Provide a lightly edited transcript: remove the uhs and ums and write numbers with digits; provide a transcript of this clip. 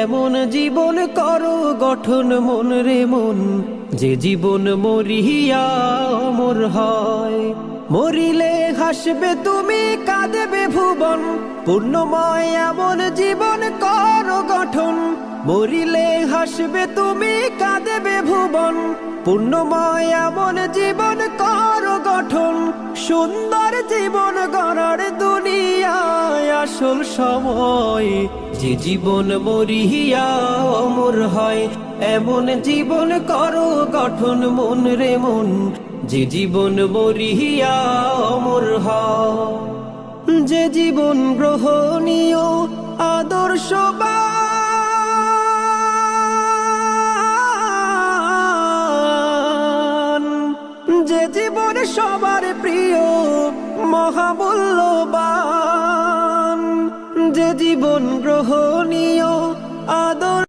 এমন জীবন করো গঠন মন রে মন, যে জীবন মরিয়া অমর হয়। মরিলে হাসবে তুমি, কাঁদবে ভুবন, পূর্ণময় এমন জীবন করো গঠন। মরিলে হাসবে তুমি, কাঁদবে ভুবন, পূর্ণময় এমন জীবন করো গঠন। সুন্দর জীবন গড়ার দুনিয়ায় আসল সময়, যে জীবন মরিয়া অমর হয়। এমন জীবন করো গঠন মন রে মন, যে জীবন মরিয়া অমর হয়। যে জীবন গ্রহণীয় আদর্শবান, যে জীবন সবার প্রিয় মহামূল্যবান, যে জীবন গ্রহণীয় আদর্শ